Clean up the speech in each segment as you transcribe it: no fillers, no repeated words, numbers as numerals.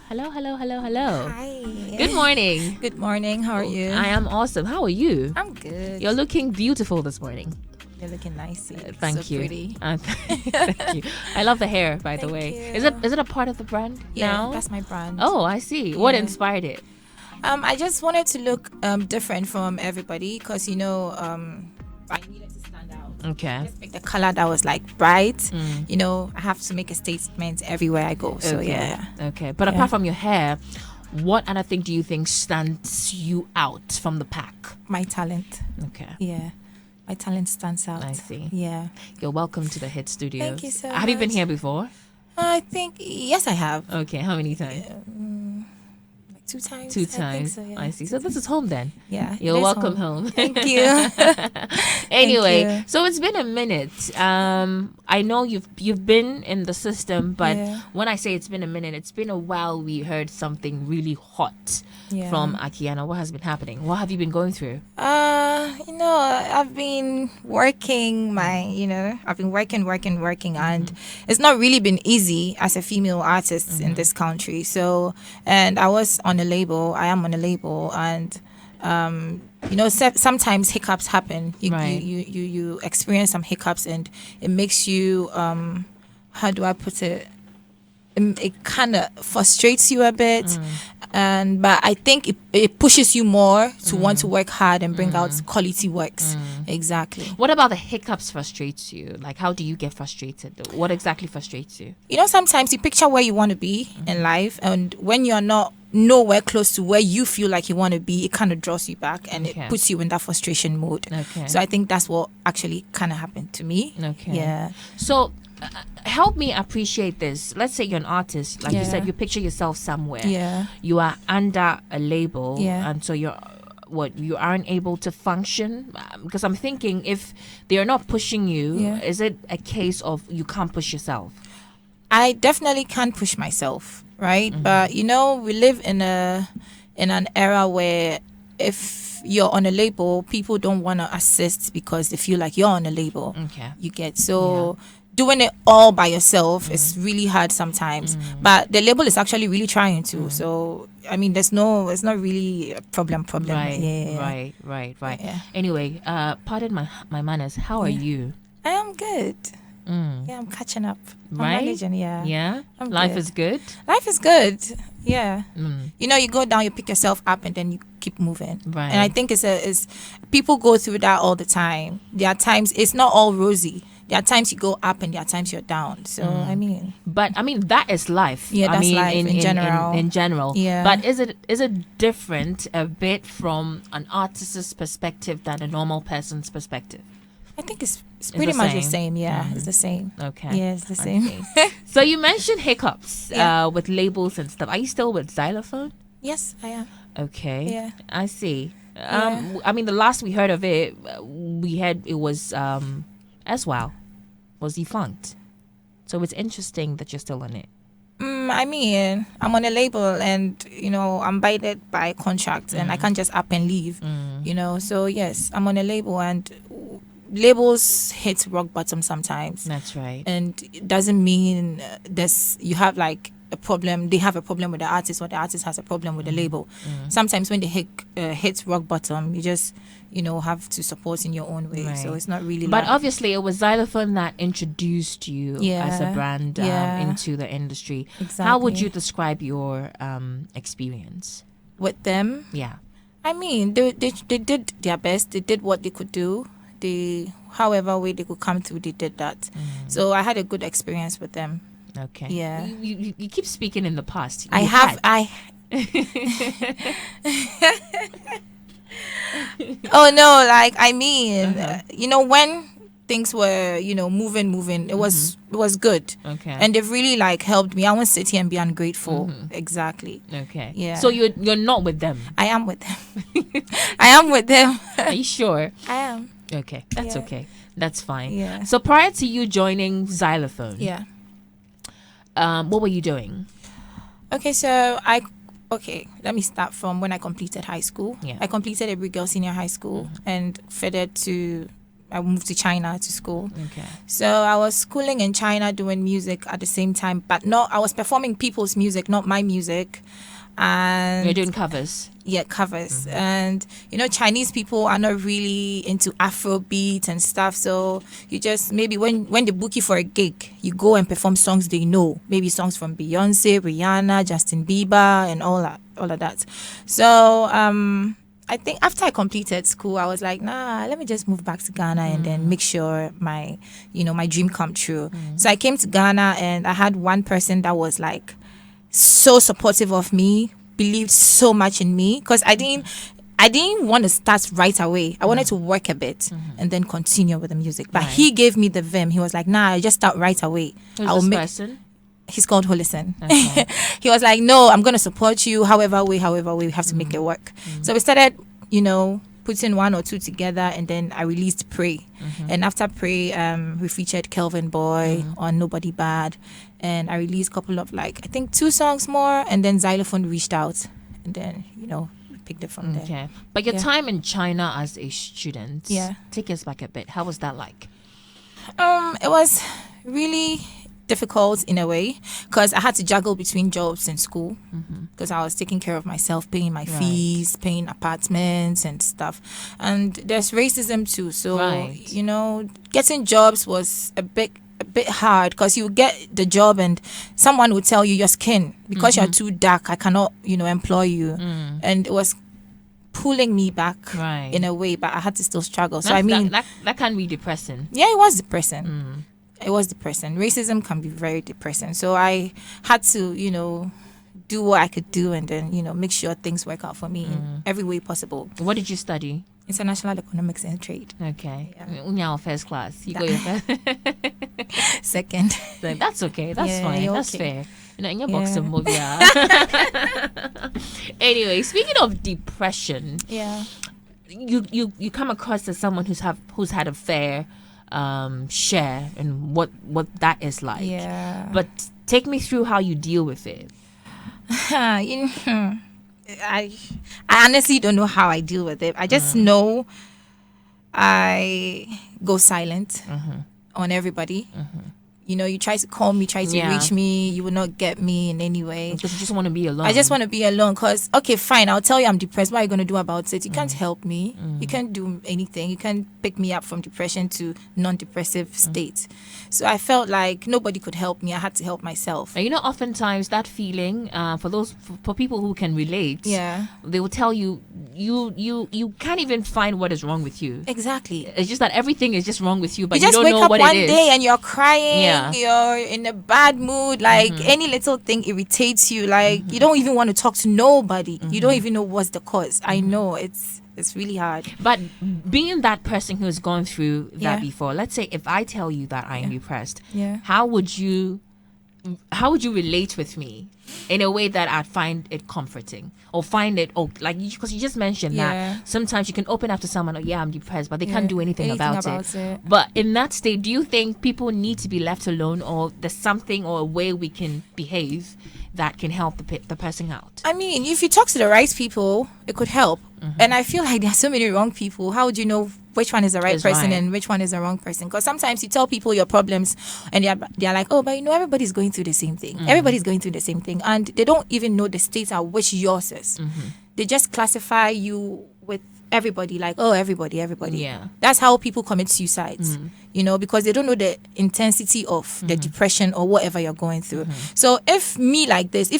Hello, hello, hello, hello. Hi. Good morning. Good morning. How are you? I am awesome. How are you? I'm good. You're looking beautiful this morning. You're looking nice. Thank so you. Pretty. Thank you. I love the hair, by the Thank way. you. Is it a part of the brand Yeah, now? that's my brand. Oh, I see. What Yeah. inspired it? I just wanted to look different from everybody because I needed to stand out. Okay. Just pick the color that was like bright. I have to make a statement everywhere I go. So Okay. yeah. Okay. But Yeah. apart from your hair, what other thing do you think stands you out from the pack? My talent. Okay. Yeah. My talent stands out. I see. Yeah. You're welcome to the Hit Studios. Thank you so Have you been much. here before? I think yes, I have. Okay. How many times? Like 2 times. Two I think times. so, yeah. I see. So this is home then. Yeah. You're it is welcome home. Thank you. Anyway, you. so it's been a minute. I know you've been in the system, but Yeah. when I say it's been a minute, it's been a while. We heard something really hot Yeah. from Akiyana. What has been happening? What have you been going through? I've been working I've been working, and it's not really been easy as a female artist in this country. So, and I was on a label. I am on a label, and sometimes hiccups happen. Right. You experience some hiccups, and it makes you how do I put it? It kind of frustrates you a bit, but I think it pushes you more to want to work hard and bring out quality works. Exactly. What about the hiccups frustrates you? Like, how do you get frustrated? What exactly frustrates you? Sometimes you picture where you want to be in life, and when you're not nowhere close to where you feel like you want to be, it kind of draws you back, and Okay. it puts you in that frustration mode. Okay. So I think that's what actually kind of happened to me. Okay. Yeah. So, help me appreciate this. Let's say you're an artist, like you Yeah. said, you picture yourself somewhere. Yeah. You are under a label, Yeah. and so you aren't able to function. Because I'm thinking, if they're not pushing you, Yeah. is it a case of you can't push yourself? I definitely can't push myself, right? But we live in an era where if you're on a label, people don't want to assist because they feel like you're on a label. Okay. You get so doing it all by yourself is really hard sometimes. But the label is actually really trying to. So I mean, it's not really a problem. Right. Yeah. Right. Yeah. Anyway, pardon my manners. How are you? I am good. Yeah, I'm catching up. I'm Right? managing, yeah. Yeah. I'm Life good. is good. Life is good. Yeah. You go down, you pick yourself up, and then you keep moving. Right. And I think it's people go through that all the time. There are times it's not all rosy. There are times you go up and there are times you're down. So I mean, But I mean, that is life. Yeah, I that's mean, life in general. In general. Yeah. But is it different a bit from an artist's perspective than a normal person's perspective? I think it's pretty the much the same. same. Yeah, it's the same. Okay. Yeah, it's the same. Okay. So you mentioned hiccups Yeah. with labels and stuff. Are you still with Xylophone? Yes, I am. Okay. Yeah. I see. Yeah. I mean, the last we heard of it, we had it was Eswell was defunct. So it's interesting that you're still on it. I mean, I'm on a label, and I'm binded by contract, and I can't just up and leave. So yes, I'm on a label, and labels hit rock bottom sometimes. That's right. And it doesn't mean you have like a problem. They have a problem with the artist, or the artist has a problem with the label. Sometimes when they hit rock bottom, you just have to support in your own way. Right. So it's not really. But like, obviously, it was Xylophone that introduced you as a Yeah, brand yeah. into the industry. How would Exactly. you describe your experience? with them, Yeah. I mean, they did their best. They did what they could do. However way they could come through, they did that. So I had a good experience with them. Okay. Yeah. You keep speaking in the past. I You have. had. Oh no, like I mean, when things were moving, it was good. Okay. And they've really like helped me. I won't sit here and be ungrateful. Exactly. Okay. Yeah. So you're not with them. I am with them. I am with them. Are you sure? I am. Okay. That's Yeah. okay. That's fine. Yeah. So prior to you joining Xylophone, Yeah. what were you doing? Okay, let me start from when I completed high school. Yeah. I completed Daybreak Girls Senior High School and furthered to I moved to China to school. Okay. So I was schooling in China doing music at the same time, but I was performing people's music, not my music. And You're doing covers. Yeah, covers. And Chinese people are not really into Afrobeat and stuff, so you just maybe when they book you for a gig, you go and perform songs they know, maybe songs from Beyonce, Rihanna, Justin Bieber, and all of that. So I think after I completed school, I was like, nah, let me just move back to Ghana and then make sure my dream come true. So I came to Ghana, and I had one person that was like so supportive of me, believed so much in me, because I didn't want to start right away. I wanted to work a bit and then continue with the music. But he gave me the vim. He was like, nah, just start right away. Who's this person? He's called Holison. Okay. He was like, no, I'm going to support you however way, we have to make it work. So we started, putting one or two together, and then I released Pray. And after Pray, we featured Kelvin Boy on Nobody Bad. And I released a couple of I think 2 songs more, and then Xylophone reached out, and then, we picked it from there. Okay. But your time in China as a student, take us back a bit. How was that like? It was really difficult in a way, because I had to juggle between jobs and school, because I was taking care of myself, paying my fees, paying apartments and stuff. And there's racism too, so getting jobs was a bit hard, because you get the job and someone would tell you your skin, because you're too dark, I cannot employ you. And it was pulling me back in a way, but I had to still struggle. So that can be depressing. Yeah, it was depressing. It was depressing. Racism can be very depressing. So I had to, do what I could do, and then, make sure things work out for me in every way possible. What did you study? International Economics and Trade. Okay. Yeah. First class. You go your first. Second. So that's okay. That's fine. That's fair. In your box of movie. Anyway, speaking of depression, you come across as someone who's had a fair share and what that is like. Yeah. But take me through how you deal with it. I honestly don't know how I deal with it. I just know I go silent on everybody. You try to call me, try to reach me, you will not get me in any way. Because you just want to be alone. I just want to be alone, because, okay, fine, I'll tell you I'm depressed. What are you going to do about it? You can't help me. You can't do anything. You can't pick me up from depression to non-depressive state. So I felt like nobody could help me. I had to help myself. And oftentimes that feeling, for people who can relate, they will tell you, you can't even find what is wrong with you. Exactly. It's just that everything is just wrong with you, but you don't wake know up what one it is. day and you're crying, you're in a bad mood, any little thing irritates you, you don't even want to talk to nobody. You don't even know what's the cause. I know it's really hard. But being that person who's gone through that before, let's say if I tell you that I am depressed, how would you relate with me in a way that I'd find it comforting, or find it, because you just mentioned that sometimes you can open up to someone, I'm depressed, but they can't do anything about it. But in that state, do you think people need to be left alone, or there's something or a way we can behave that can help the person out? I mean, if you talk to the right people, it could help. And I feel like there are so many wrong people. How would you know which one is the right person and which one is the wrong person? Because sometimes you tell people your problems and they're like, oh, but everybody's going through the same thing. Everybody's going through the same thing. And they don't even know the state at which yours is. They just classify you with everybody, like, oh, everybody. Yeah. That's how people commit suicides, because they don't know the intensity of the depression or whatever you're going through. So if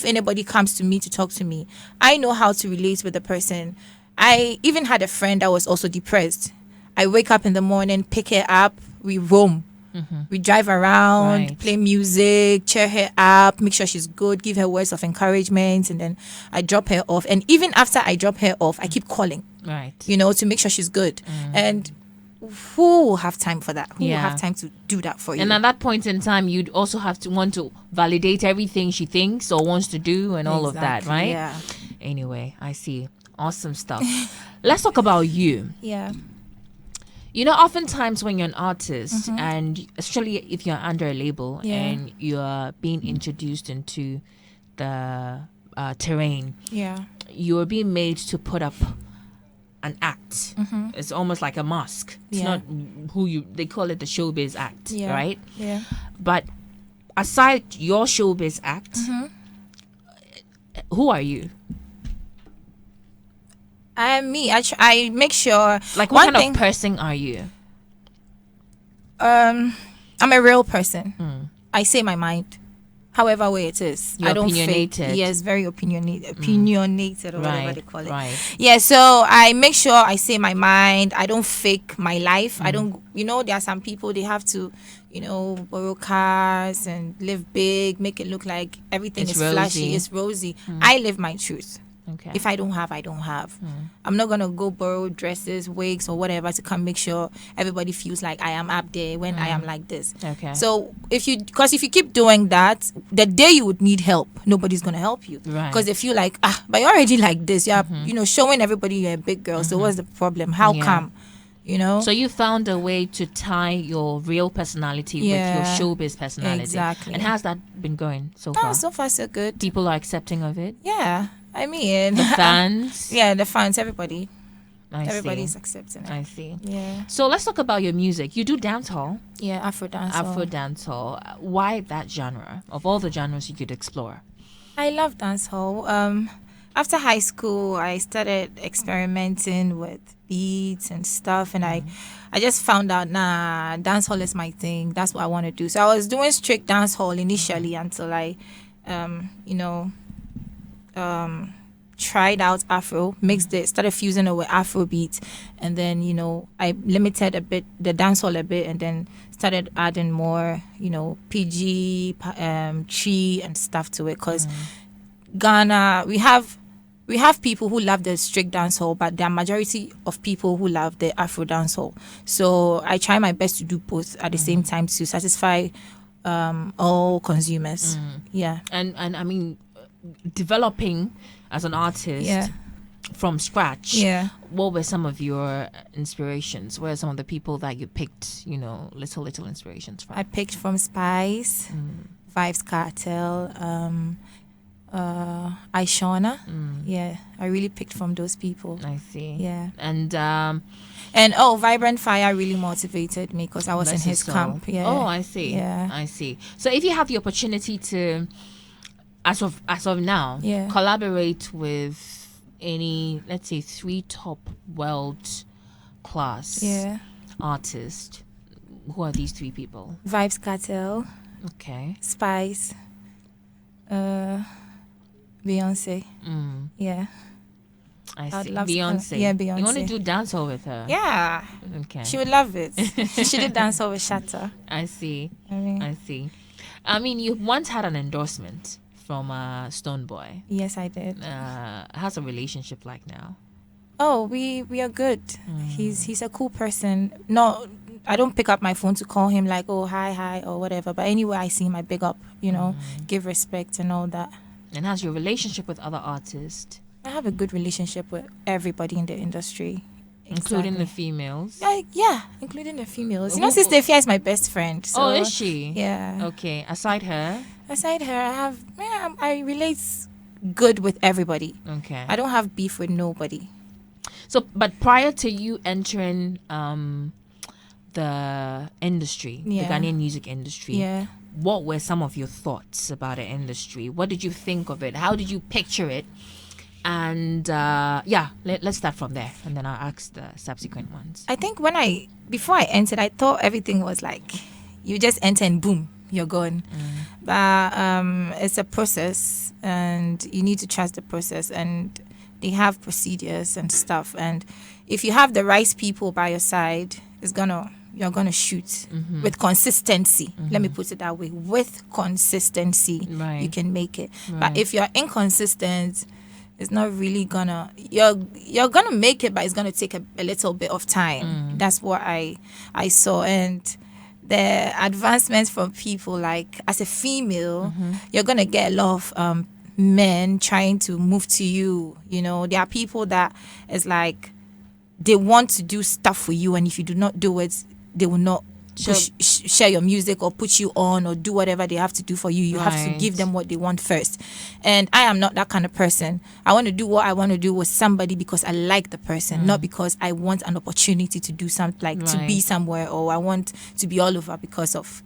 anybody comes to me to talk to me, I know how to relate with the person. I even had a friend that was also depressed. I wake up in the morning, pick her up, we roam. We drive around, play music, cheer her up, make sure she's good, give her words of encouragement, and then I drop her off. And even after I drop her off, I keep calling, to make sure she's good. And who will have time for that? Who will have time to do that for you? And at that point in time, you'd also have to want to validate everything she thinks or wants to do and all of that, right? Yeah. Anyway, I see. Awesome stuff. Let's talk about you. Yeah. Oftentimes when you're an artist, and especially if you're under a label and you're being introduced into the terrain, you're being made to put up an act. It's almost like a mask. It's not they call it the showbiz act, right? Yeah. But aside your showbiz act, who are you? I'm me. I make sure. Like, what kind of person are you? I'm a real person. I say my mind, however way it is. You're I don't opinionated. fake. Yes, very opinionated or whatever they call it. Right. Yeah, so I make sure I say my mind. I don't fake my life. I don't. There are some people, they have to, borrow cars and live big, make it look like everything is flashy, it's rosy. I live my truth. Okay. If I don't have, I don't have. I'm not going to go borrow dresses, wigs, or whatever to come make sure everybody feels like I am up there when I am like this. Okay. So if you keep doing that, the day you would need help, nobody's going to help you. Right. Because they feel like, but you're already like this. You're, showing everybody you're a big girl. So what's the problem? How come? So you found a way to tie your real personality with your showbiz personality. Exactly. And how's that been going so far? So far, so good. People are accepting of it? Yeah. I mean, the fans. The fans, everybody. Everybody's accepting it. I see. Yeah. So let's talk about your music. You do dancehall. Yeah, Afro dancehall. Why that genre? Of all the genres you could explore. I love dancehall. After high school, I started experimenting with beats and stuff, and I just found out, dancehall is my thing. That's what I want to do. So I was doing strict dancehall initially until I, tried out Afro, mixed it, started fusing it with Afro beats, and then I limited a bit the dancehall a bit, and then started adding more PG, tree and stuff to it. Because Ghana, we have people who love the strict dancehall, but there are majority of people who love the Afro dancehall. So I try my best to do both at the same time to satisfy all consumers. Yeah, and I mean, developing as an artist from scratch, what were some of your inspirations? What are some of the people that you picked, little inspirations from? I picked from Spice, Vibes Cartel, Akiyana. I really picked from those people. I see. Yeah. And Vibrant Fire really motivated me because I was in his camp. Yeah. Oh, I see. Yeah. I see. So if you have the opportunity to, as of now, collaborate with any, let's say, 3 top world class artists, who are these 3 people? Vibes Cartel. Okay. Spice. Beyonce. Yeah. I see. Beyonce. Beyonce. You want to do dancehall with her? Yeah. Okay. She would love it. She did dancehall with Shatta. I see. I see. I mean, you once had an endorsement from Stonebwoy. Yes, I did. How's the relationship like now? Oh, we are good. He's a cool person. No, I don't pick up my phone to call him like, oh, hi, or whatever. But anywhere I see him, I big up, give respect and all that. And how's your relationship with other artists? I have a good relationship with everybody in the industry. Including the females? Yeah, including the females. Sister Fia is my best friend. So, oh, is she? Yeah. Okay. Aside her, I relate good with everybody. Okay. I don't have beef with nobody. So, but prior to you entering the industry, the Ghanaian music industry, what were some of your thoughts about the industry? What did you think of it? How did you picture it? And let's start from there, and then I'll ask the subsequent ones. I think before I entered, I thought everything was like you just enter and boom, you're gone. But it's a process, and you need to trust the process, and they have procedures and stuff. And if you have the right people by your side, you're gonna shoot with consistency. Let me put it that way. With consistency, you can make it. Right. But if you're inconsistent, it's not really gonna. You're gonna make it, but it's gonna take a little bit of time. That's what I saw. And the advancements from people, like as a female, you're gonna get a lot of men trying to move to you. There are people that is like they want to do stuff for you, and if you do not do it, they will not share your music or put you on or do whatever they have to do for you. You have to give them what they want first. And I am not that kind of person. I want to do what I want to do with somebody because I like the person, not because I want an opportunity to do something, like to be somewhere, or I want to be all over because of,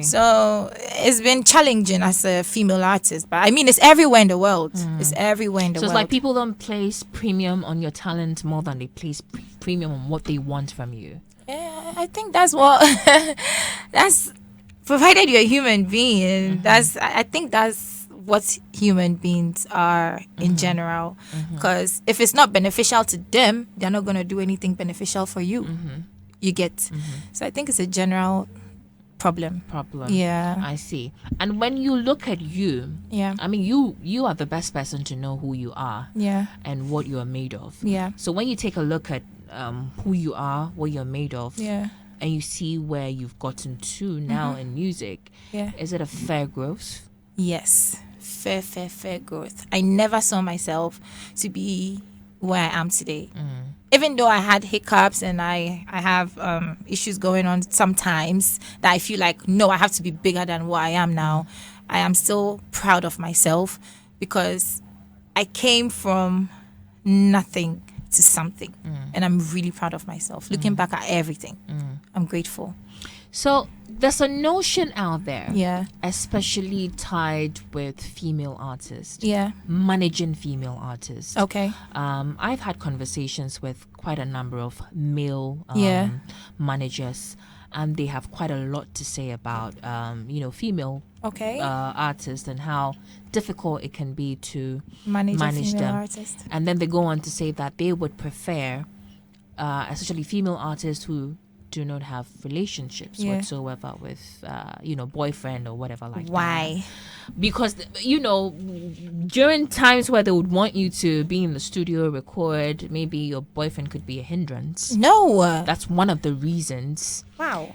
So it's been challenging as a female artist. But I mean, it's everywhere in the world. It's everywhere in the world. So it's like people don't place premium on your talent more than they place premium on what they want from you. Yeah, I think that's what that's provided you're a human being. I think that's what human beings are in general. Because if it's not beneficial to them, they're not going to do anything beneficial for you. You get. So I think it's a general problem. Yeah, I see. And when you look at you, I mean, you are the best person to know who you are. And what you are made of. So when you take a look at who you are, what you're made of, and you see where you've gotten to now in music, is it a fair growth? Yes, fair growth. I never saw myself to be where I am today. Even though I had hiccups and I have issues going on sometimes that I feel like, no, I have to be bigger than what I am now. I am still proud of myself because I came from nothing to something, and I'm really proud of myself. Looking back at everything, I'm grateful. So there's a notion out there, especially tied with female artists, managing female artists. Okay. I've had conversations with quite a number of male managers, and they have quite a lot to say about female artists and how difficult it can be to manage them. Artist. And then they go on to say that they would prefer, especially female artists who do not have relationships whatsoever with boyfriend or whatever like that. Why? Because during times where they would want you to be in the studio, record, maybe your boyfriend could be a hindrance. No, that's one of the reasons. Wow.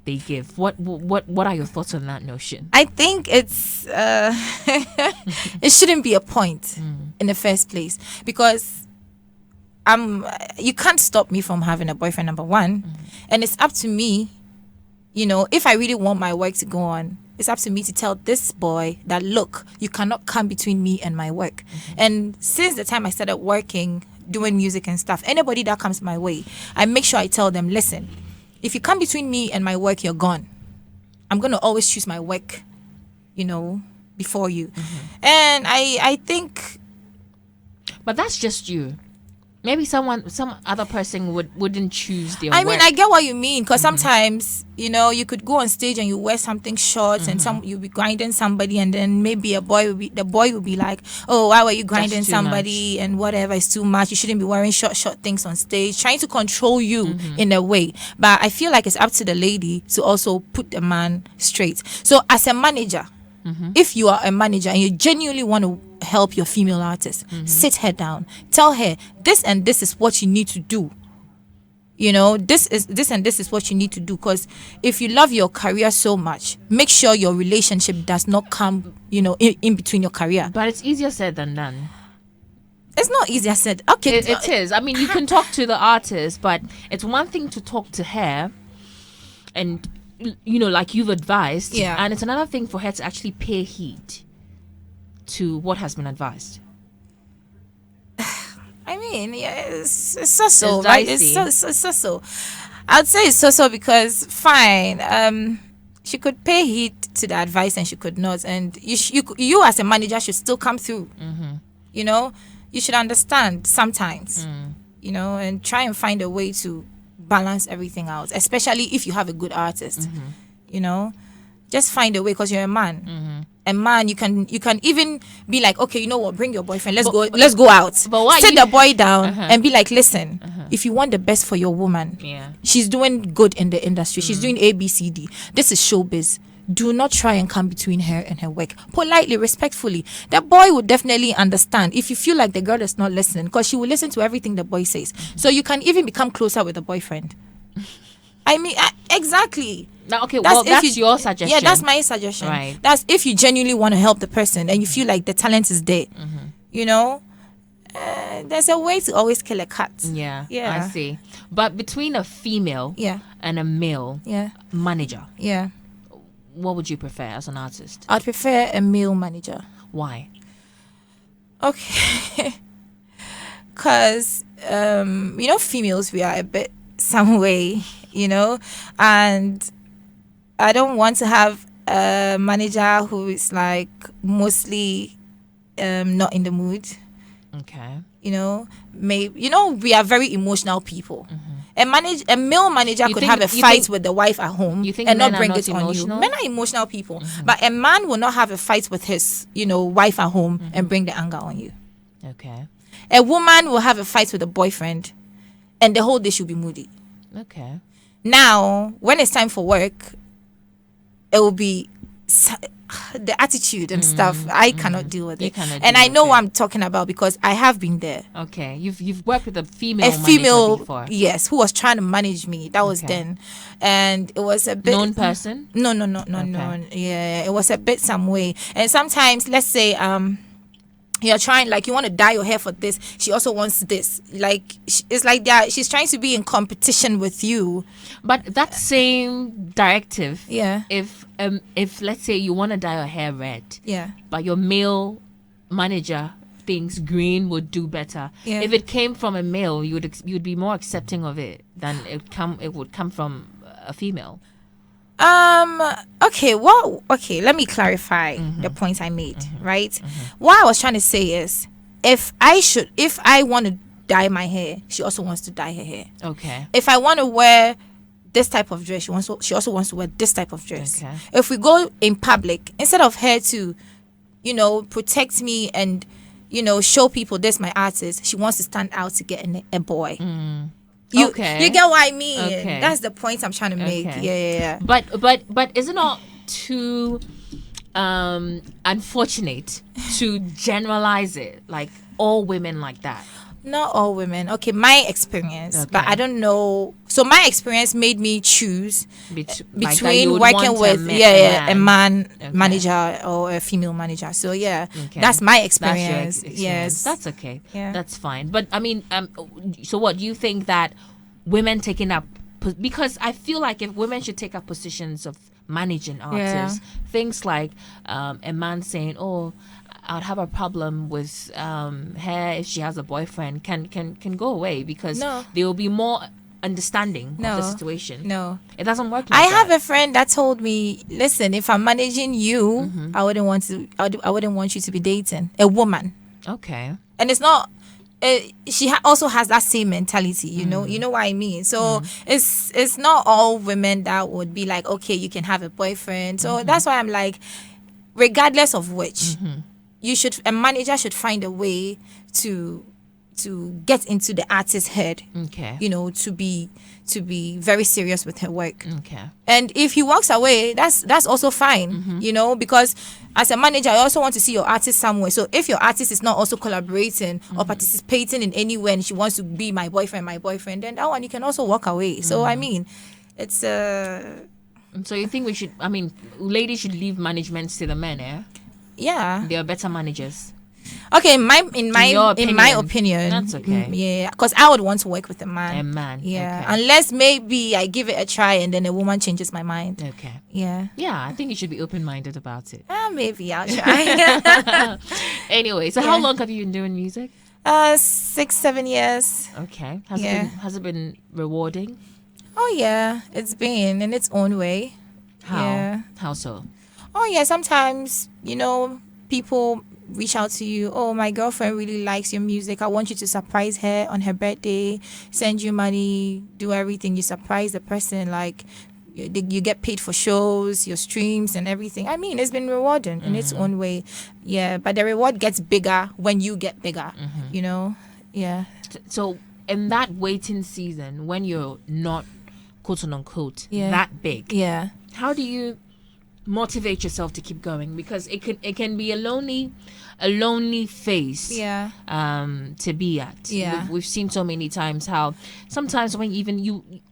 They give. What are your thoughts on that notion? I think it's it shouldn't be a point in the first place, because you can't stop me from having a boyfriend, number one. And it's up to me, if I really want my work to go on, it's up to me to tell this boy that, look, you cannot come between me and my work. And since the time I started working, doing music and stuff, anybody that comes my way, I make sure I tell them, listen, if you come between me and my work, you're gone. I'm going to always choose my work, before you. And I think... But that's just you. Maybe some other person wouldn't choose their I work. mean, I get what you mean, because sometimes, you could go on stage and you wear something short and you'll be grinding somebody, and then maybe the boy will be like, oh, why were you grinding somebody much. And whatever is too much. You shouldn't be wearing short things on stage, trying to control you in a way. But I feel like it's up to the lady to also put the man straight. So as a manager, if you are a manager and you genuinely want to help your female artist, sit her down, tell her this and this is what you need to do. This and this is what you need to do, because if you love your career so much, make sure your relationship does not come in between your career. But it's easier said than done. It's not easier said. Okay, it is. I mean, you can talk to the artist, but it's one thing to talk to her and like you've advised, and it's another thing for her to actually pay heed to what has been advised. I mean, it's so right? It's so. I'd say it's so because fine. She could pay heed to the advice and she could not, and you as a manager should still come through. You should understand sometimes. And try and find a way to balance everything out, especially if you have a good artist. Just find a way, because you're a man. A man, you can even be like, okay, you know what, bring your boyfriend, let's go out. But sit the boy down and be like, listen, if you want the best for your woman, she's doing good in the industry, she's doing ABCD, this is showbiz, do not try and come between her and her work. Politely, respectfully. The boy would definitely understand if you feel like the girl is not listening, because she will listen to everything the boy says. So you can even become closer with the boyfriend. I mean, exactly. Now, okay, that's your suggestion. Yeah, that's my suggestion. Right. That's if you genuinely want to help the person and you feel like the talent is there. there's a way to always kill a cat. Yeah, I see. But between a female and a male manager, what would you prefer as an artist? I'd prefer a male manager. Why? Okay. Because, females, we are a bit some way, and I don't want to have a manager who is like mostly not in the mood. Okay. Maybe we are very emotional people. A male manager could have a fight with the wife at home and not bring it on you. Men are emotional people, but a man will not have a fight with his wife at home and bring the anger on you. Okay. A woman will have a fight with a boyfriend and the whole day she'll be moody. Okay. Now, when it's time for work, it will be the attitude and stuff. I cannot deal with it. And I know what I'm talking about because I have been there. Okay. You've worked with a female before. Yes, who was trying to manage me. That was then. And it was a bit known person? No. Yeah, it was a bit some way. And sometimes, let's say you're trying, like, you want to dye your hair for this, she also wants this, like, it's like that she's trying to be in competition with you. But that same directive, if let's say you want to dye your hair red, but your male manager thinks green would do better, if it came from a male, you'd be more accepting of it than it would come from a female. Okay, let me clarify the point I made, right? What I was trying to say is, if I want to dye my hair, she also wants to dye her hair. Okay. If I want to wear this type of dress, she also wants to wear this type of dress. Okay. If we go in public, instead of her to, protect me and, show people this my artist, she wants to stand out to get a boy. You get what I mean? Okay. That's the point I'm trying to make. Okay. Yeah. But is it not too unfortunate to generalize it, like all women like that? Not all women. Okay, my experience, but I don't know. So my experience made me choose between working with a man manager or a female manager. So that's my experience. Yes, that's okay. Yeah, that's fine. But I mean, so what do you think that women taking up? Because I feel like if women should take up positions of managing artists, things like a man saying, "Oh, I'd have a problem with her if she has a boyfriend," can go away because they will be more understanding of the situation. No, it doesn't work like I that. have a friend that told me, listen, if I'm managing you, I wouldn't want you to be dating a woman. Okay. And it's not she also has that same mentality, you know what I mean. So it's not all women that would be like, okay, you can have a boyfriend. So that's why I'm like, regardless of which, a manager should find a way to get into the artist's head. Okay. To be very serious with her work. Okay. And if he walks away, that's also fine. Because as a manager, I also want to see your artist somewhere. So if your artist is not also collaborating or participating in any way and she wants to be my boyfriend, then that one you can also walk away. So I mean, it's So you think ladies should leave management to the men, eh? Yeah. They are better managers. Okay, in my opinion, that's okay. Yeah, because I would want to work with a man. A man. Yeah. Okay. Unless maybe I give it a try and then a woman changes my mind. Okay. Yeah. Yeah, I think you should be open-minded about it. Maybe I'll try. Anyway, so how long have you been doing music? 6-7 years. Okay. Has it been rewarding? Oh yeah, it's been in its own way. How? Yeah. How so? Oh yeah, sometimes people reach out to you. Oh, my girlfriend really likes your music. I want you to surprise her on her birthday, send you money, do everything. You surprise the person, like you get paid for shows, your streams and everything. I mean, it's been rewarding in its own way. Yeah, but the reward gets bigger when you get bigger, Yeah. So in that waiting season, when you're not quote unquote that big, how do you motivate yourself to keep going? Because it can be a lonely phase to be at. We've seen so many times how sometimes when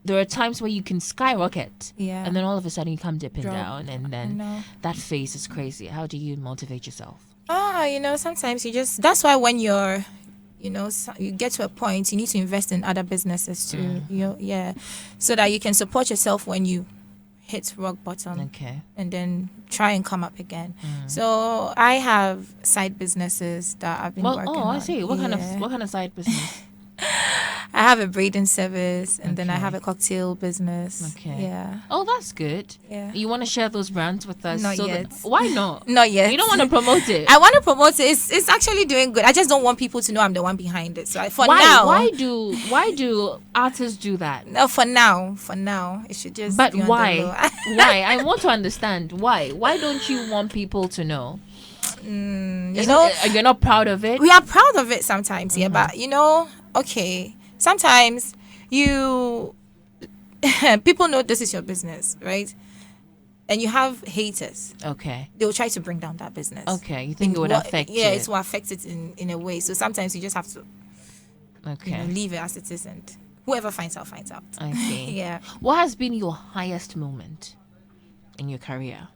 there are times where you can skyrocket and then all of a sudden you come dipping down and then that phase is crazy. How do you motivate yourself? Sometimes that's why when you know, so you get to a point, you need to invest in other businesses too. So that you can support yourself when you hit rock bottom. Okay. And then try and come up again. So I have side businesses that I've been working on. I see. What kind of side business? I have a braiding service, and then I have a cocktail business. Okay. Yeah. Oh, that's good. Yeah. You want to share those brands with us? Not yet. Why not? Not yet. You don't want to promote it? I want to promote it. It's actually doing good. I just don't want people to know I'm the one behind it. So why do artists do that? No, for now, it should just. But be on why? the low. Why? I want to understand why. Why don't you want people to know? You're not proud of it. We are proud of it sometimes, but okay. Sometimes people know this is your business, right? And you have haters. Okay. They'll try to bring down that business. Okay. You think it would affect Yeah, it? it will affect it in a way. So sometimes you just have to leave it as it is, and whoever finds out, finds out. I see. Yeah. What has been your highest moment in your career?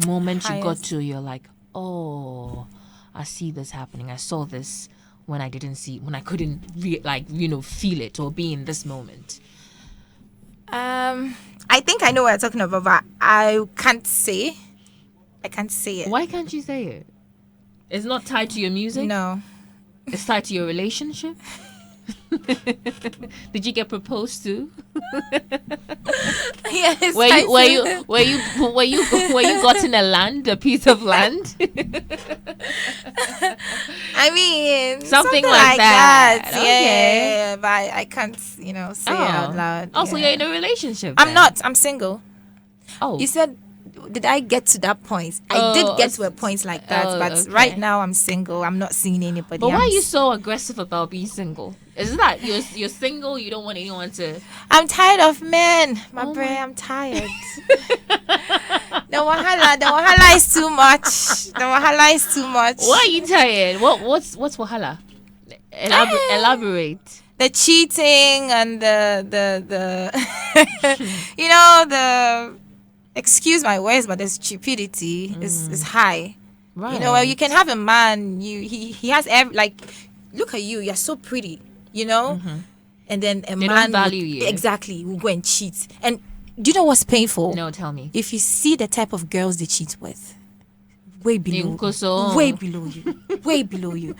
Moment you got to, you're like, oh, I see this happening. I saw this when I couldn't feel it or be in this moment. I think I know what you're talking about, but I can't say it. Why can't you say it? It's not tied to your music? No. It's tied to your relationship? Did you get proposed to? Yes. Were you gotten a piece of land? I mean, something like that. Okay. Yeah, but I can't, say it out loud. Also, you're in a relationship. I'm not. I'm single. Oh, you said, did I get to that point? I did get to a point like that, but right now I'm single. I'm not seeing anybody. But why are you so aggressive about being single? Is that you're single? You don't want anyone to? I'm tired of men, my brain. I'm tired. The wahala is too much. Why are you tired? What's wahala? Elaborate. The cheating and the the excuse my words, but the stupidity is high. Right. You can have a man. He has look at you. You're so pretty. And then a man don't value you. Exactly will go and cheat. And do you know what's painful? No, tell me. If you see the type of girls they cheat with, way below you.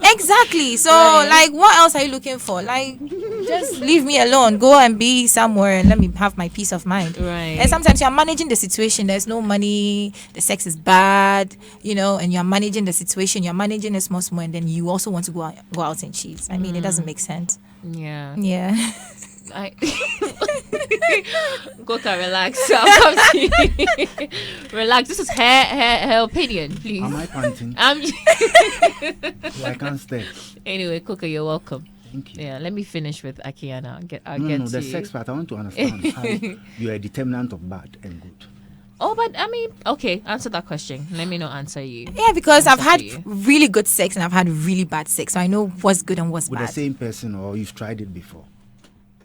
Exactly. So what else are you looking for? Just leave me alone. Go and be somewhere and let me have my peace of mind. Right. And sometimes you're managing the situation. There's no money. The sex is bad. And you're managing the situation. You're managing a small, and then you also want to go out and cheat. I mean, it doesn't make sense. Yeah. Goka, relax. I'll come to you. Relax. This is her opinion, please. Am I panting? I can't stay. Anyway, Coca, you're welcome. Thank you. Yeah, let me finish with Akiyana. No, the sex part. I want to understand how you are a determinant of bad and good. Oh, but I mean, okay, answer that question. Let me not answer you. Yeah, because I've had really good sex and I've had really bad sex, so I know what's good and what's bad. With the same person, or you've tried it before?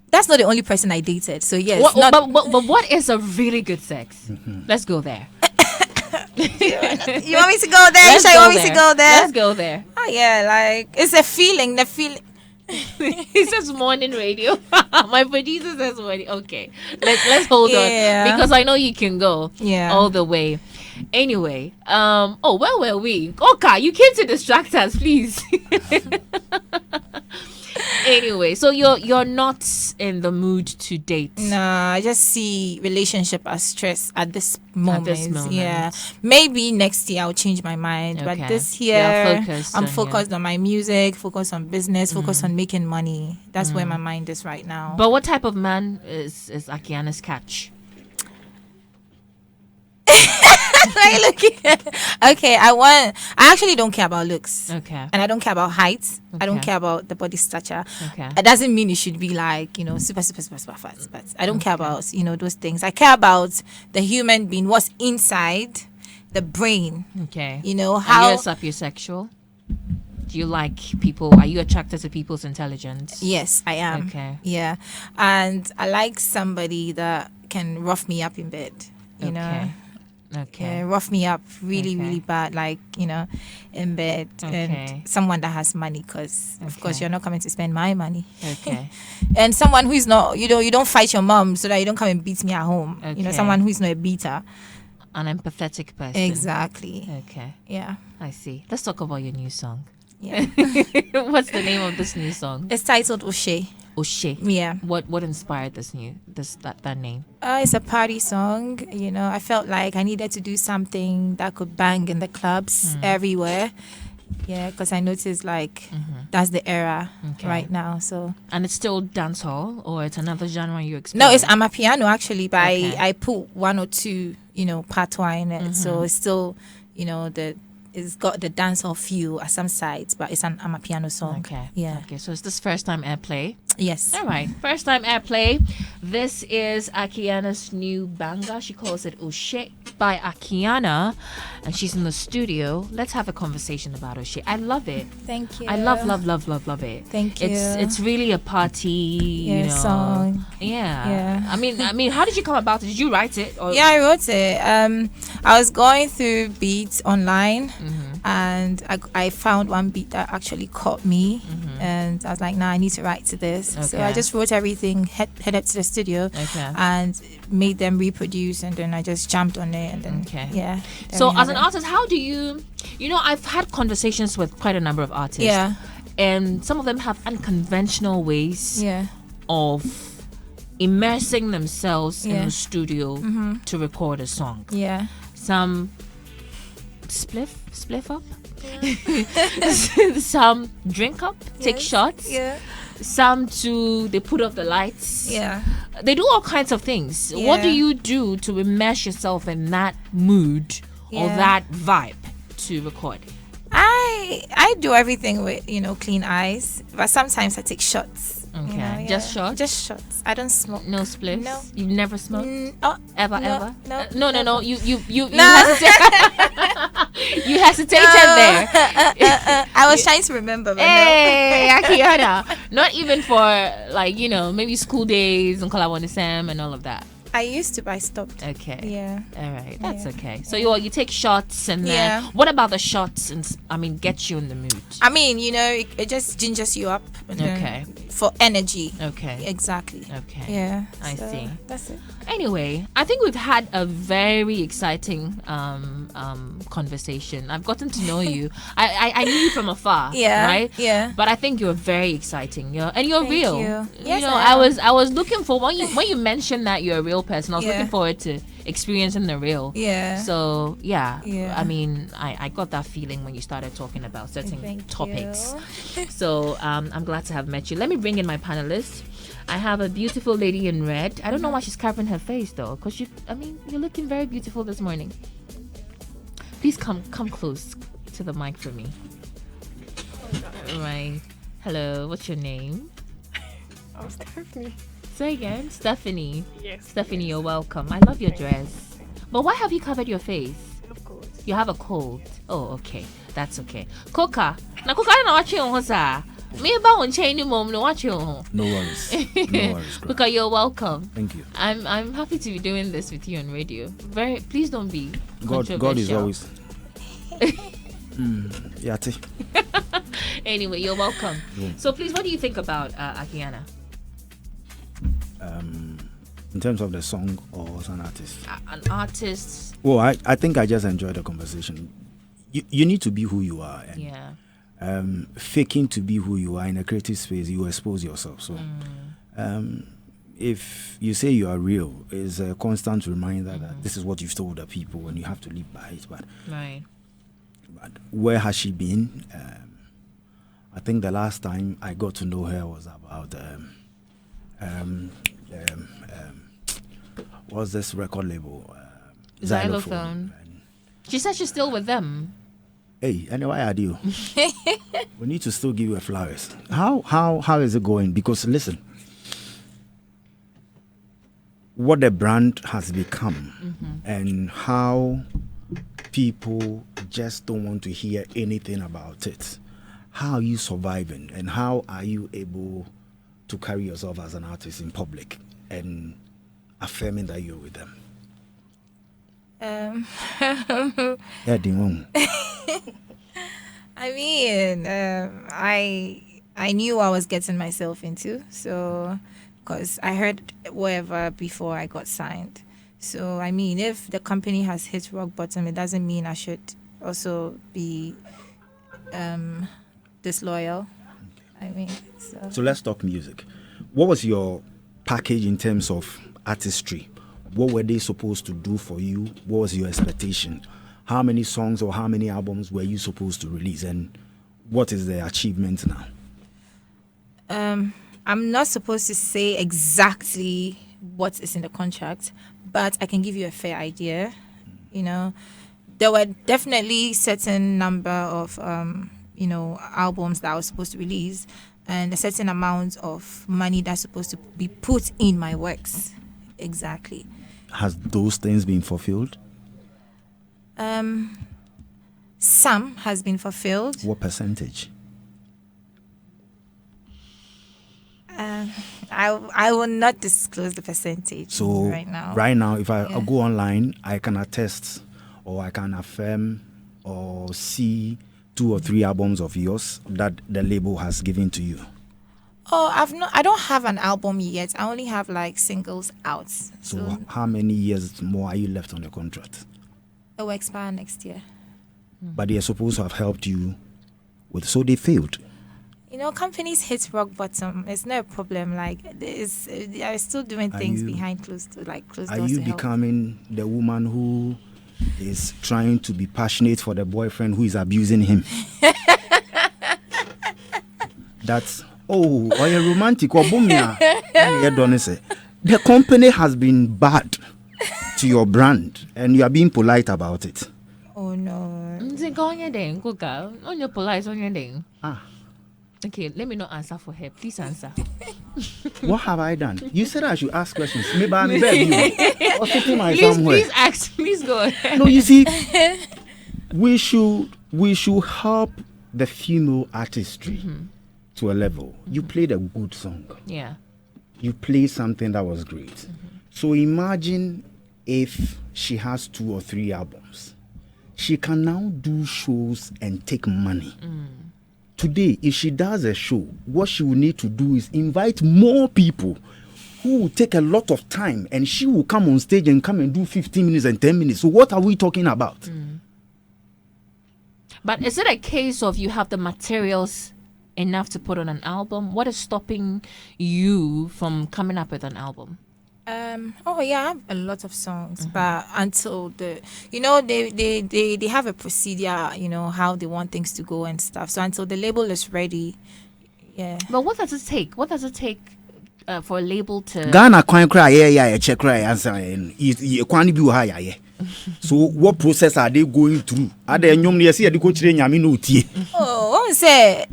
That's not the only person I dated, so yes. But what is a really good sex? Let's go there. You want me to go there? You want me to go there? Let's go there. Oh yeah, it's a feeling. The feeling. He says morning radio. My producer says morning. Okay, let's hold on because I know you can go all the way. Anyway, where were we? Okay, you came to distract us, please. Anyway, so you're not in the mood to date. No, I just see relationship as stress at this moment. Yeah, maybe next year I'll change my mind, but this year I'm focused on my music, focused on business, focused on making money. That's where my mind is right now. But what type of man is Akiyana's catch? What are you looking at? Okay, I actually don't care about looks. Okay. And I don't care about height. Okay. I don't care about the body stature. Okay. It doesn't mean it should be super fast. But I don't care about, those things. I care about the human being, what's inside the brain. Okay. How... Are you sapiosexual? Do you like people? Are you attracted to people's intelligence? Yes, I am. Okay. Yeah. And I like somebody that can rough me up in bed, you know. Okay. Yeah, rough me up really bad, like, in bed. And someone that has money, because of course you're not coming to spend my money. Okay. And someone who is not, you don't fight your mom so that you don't come and beat me at home. Someone who is not a beater. An empathetic person. Exactly. Okay. Yeah. I see. Let's talk about your new song. Yeah. What's the name of this new song? It's titled O'Shea. O'Shea. Yeah. What inspired that name? It's a party song. I felt like I needed to do something that could bang in the clubs everywhere. Yeah, because I noticed that's the era right now. So. And it's still dancehall, or it's another genre you explore? No, it's amapiano actually, but I put one or two patois in it. So it's still it's got the dancehall feel at some sides, but it's an amapiano song. Okay. Yeah. Okay. So is this first time airplay? Yes. All right. First time airplay. This is Akiyana's new banger. She calls it O'Shea by Akiyana, and she's in the studio. Let's have a conversation about O'Shea. I love it. Thank you. I love it. Thank you. It's really a party, song. Yeah. I mean, how did you come about it? Did you write it? Or? Yeah, I wrote it. I was going through beats online. And I found one beat that actually caught me, and I was like, I need to write to this. So I just wrote everything, headed to the studio, and made them reproduce, and then I just jumped on it, and then So as an artist, how do you I've had conversations with quite a number of artists, and some of them have unconventional ways of immersing themselves in the studio to record a song. Some spliff up, some drink up, take shots, some they put off the lights, they do all kinds of things. What do you do to immerse yourself in that mood or that vibe to record? I do everything with clean eyes, but sometimes I take shots. Okay. Just shots? Just shots. I don't smoke. No spliffs? No. You've never smoked? Ever? No. You you hesitated there. I was trying to remember. But hey, Akiyana. Not even for maybe school days and Kalawanisem and all of that. I used to, but I stopped. Okay. Yeah. All right. That's okay. So you take shots, and then what about the shots? And get you in the mood. It just gingers you up. Okay. For energy. Okay. Exactly. Okay. Yeah. I see. That's it. Anyway, I think we've had a very exciting conversation. I've gotten to know you. I knew you from afar. Yeah. Right. Yeah. But I think you're very exciting. You're Thank real. You. Yes, I was looking for when you mentioned that you're a real person. I was looking forward to experiencing the real. Yeah. So I got that feeling when you started talking about certain topics. So I'm glad to have met you. Let me bring in my panelists. I have a beautiful lady in red. I don't know why she's covering her face though, because you're looking very beautiful this morning. Please come close to the mic for me. Right. Hello. What's your name? I'm Stephanie. Say again. Stephanie. Yes. Stephanie, you're welcome. I love your dress. But why have you covered your face? Of course. You have a cold. Oh, okay. That's okay. Coca. Now, Coca, I don't watch you, sir. Me about chain mom, no watch you. No worries. No worries. Coca, you're welcome. Thank you. I'm happy to be doing this with you on radio. Please don't be controversial. God is always. Anyway, you're welcome. Yeah. So please, what do you think about Akiyana? In terms of the song or as an artist? An artist. Well, I think I just enjoyed the conversation. You need to be who you are. And, faking to be who you are in a creative space, you expose yourself. So if you say you are real, it's a constant reminder that this is what you've told the people and you have to live by it. But where has she been? I think the last time I got to know her was about what's this record label? Xylophone. She said she's still with them. Hey, anyway, I do. We need to still give you flowers. How is it going? Because listen, what the brand has become and how people just don't want to hear anything about it. How are you surviving and how are you able to carry yourself as an artist in public and affirming that you're with them? Yeah, I mean, I knew what I was getting myself into, so because I heard whatever before I got signed. So I mean, if the company has hit rock bottom, it doesn't mean I should also be disloyal. I mean, so let's talk music. What was your package in terms of artistry? What were they supposed to do for you? What was your expectation? How many songs or how many albums were you supposed to release? And what is the achievement now? I'm not supposed to say exactly what is in the contract, but I can give you a fair idea. You know, there were definitely certain number of, albums that I was supposed to release and a certain amount of money that's supposed to be put in my works. Exactly. Has those things been fulfilled? Some has been fulfilled. What percentage? I will not disclose the percentage right now. Right now, if I go online, I can attest or I can affirm or see 2 or 3 albums of yours that the label has given to you. Oh, I don't have an album yet. I only have like singles out. So how many years more are you left on the contract? It will expire next year. But they are supposed to have helped you with, so they failed. You know, companies hit rock bottom. It's not a problem. Like, they are still doing things behind closed doors. Are you becoming the woman who is trying to be passionate for the boyfriend who is abusing him? That's you're romantic. The company has been bad to your brand, and you are being polite about it. Oh no. Okay, let me not answer for her. Please answer. What have I done? You said I should ask questions. Maybe I'm begging or sitting somewhere. Please ask. Please go ahead. No, you see, we should help the female artistry to a level. You played a good song. Yeah. You played something that was great. So imagine if she has 2 or 3 albums. She can now do shows and take money. Today, if she does a show, what she will need to do is invite more people who will take a lot of time, and she will come on stage and come and do 15 minutes and 10 minutes. So what are we talking about? But is it a case of you have the materials enough to put on an album? What is stopping you from coming up with an album? I have a lot of songs, but until they have a procedure, how they want things to go and stuff. So until the label is ready, yeah. But what does it take? What does it take for a label to Ghana can't cry, check cry answer you can't be high. So what process are they going through? Are they say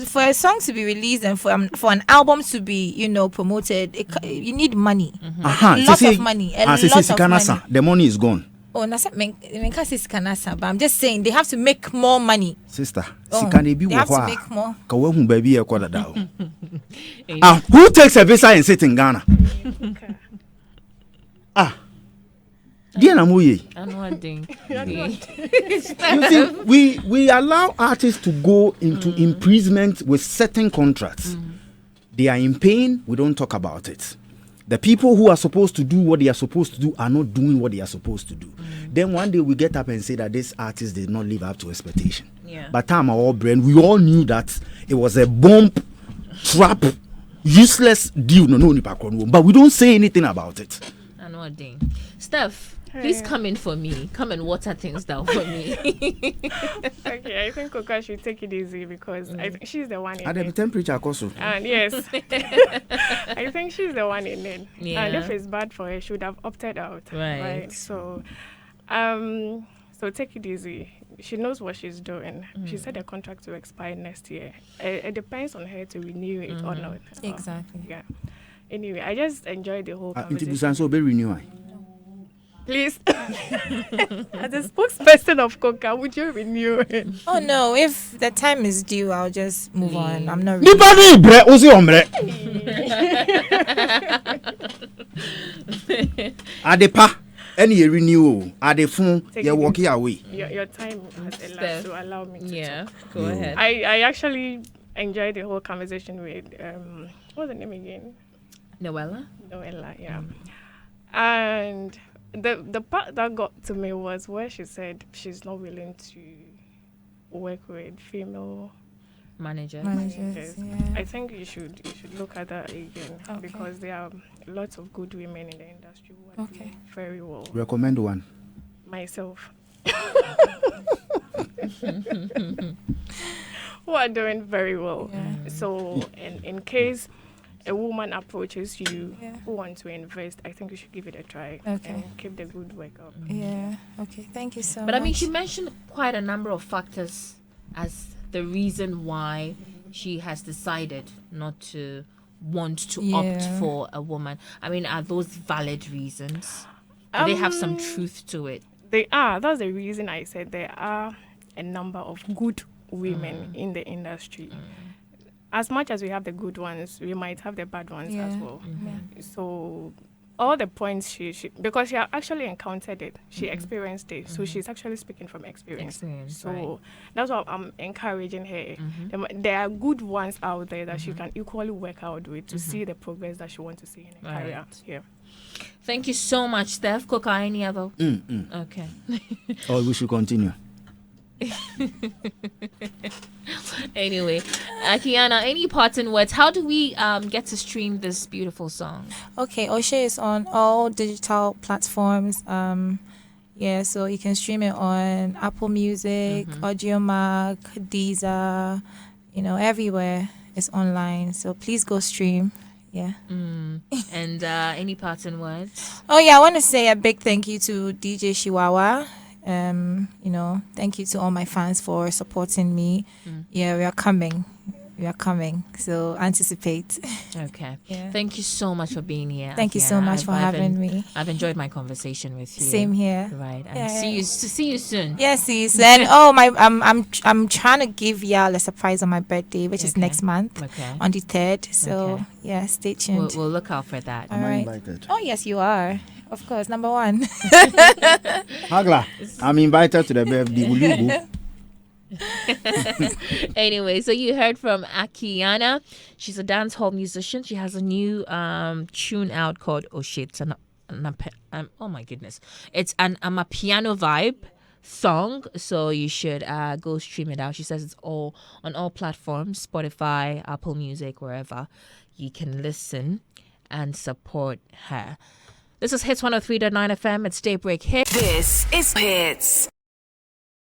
for a song to be released and for an album to be promoted, you need money. Lots of money. The money is gone. But I'm just saying they have to make more money. Sister, they have to make more. Who takes a visa and sit in Ghana? You see, we allow artists to go into imprisonment with certain contracts. They are in pain, we don't talk about it. The people who are supposed to do what they are supposed to do are not doing what they are supposed to do. Then one day we get up and say that this artist did not live up to expectation. But time our brain, we all knew that it was a bomb, trap, useless deal. But we don't say anything about it. I know a thing. Steph, please come in for me. Come and water things down for me. Okay, I think Coca should take it easy because I think she's the one in it. At the temperature also. And yes. I think she's the one in it. Yeah. And if it's bad for her, she would have opted out. Right. So take it easy. She knows what she's doing. She said the contract will expire next year. It depends on her to renew it or not. Exactly. Yeah. Anyway, I just enjoyed the whole conversation. Please, as a spokesperson of Coca, would you renew it? Oh no, if the time is due, I'll just move on. I'm not Adepa, Any renewal at the phone, you're walking away. Your time has elapsed to allow me to talk. Go ahead. I actually enjoyed the whole conversation with what's the name again? Noella, yeah. And the part that got to me was where she said she's not willing to work with female managers. Yeah. I think you should look at that again because there are lots of good women in the industry who are doing very well. Recommend one. Myself. Who are doing very well. Yeah. So in case a woman approaches you who wants to invest, I think you should give it a try and keep the good work up. Yeah. Okay. Thank you so much. But I mean, she mentioned quite a number of factors as the reason why she has decided not to want to opt for a woman. I mean, are those valid reasons? Do they have some truth to it? They are. That's the reason I said there are a number of good women in the industry. As much as we have the good ones, we might have the bad ones as well. So all the points she because she actually encountered it, she experienced it, so she's actually speaking from experience. So that's what I'm encouraging her. There are good ones out there that she can equally work out with to see the progress that she wants to see in her career. Yeah. Thank you so much, Steph. Coca, any other? Okay. Or we should continue. Anyway, Akiyana, any parting words? How do we get to stream this beautiful song? Okay, Oshe is on all digital platforms. So you can stream it on Apple Music, Audiomack, Deezer, everywhere. It's online. So please go stream. Yeah. And any parting words? Oh yeah, I want to say a big thank you to DJ Shiwawa. Thank you to all my fans for supporting me. Yeah, we are coming. So anticipate. Okay. Thank you so much for being here. Thank you so much for having me. I've enjoyed my conversation with you. Same here. Right. And see you soon. Yes, see you soon. And I'm trying to give y'all a surprise on my birthday, which is next month on the 3rd. So stay tuned. We'll look out for that. All right. Invited. Oh yes, you are. Of course, number one. Hagla, I'm invited to the birthday. Will you go? Anyway, so you heard from Akiyana. She's a dancehall musician. She has a new tune out called Oh Shit. Oh my goodness. It's an piano vibe song. So you should go stream it out. She says it's all on all platforms, Spotify, Apple Music, wherever you can listen and support her. This is Hits 103.9 FM. It's Daybreak Hitz. This is Hits.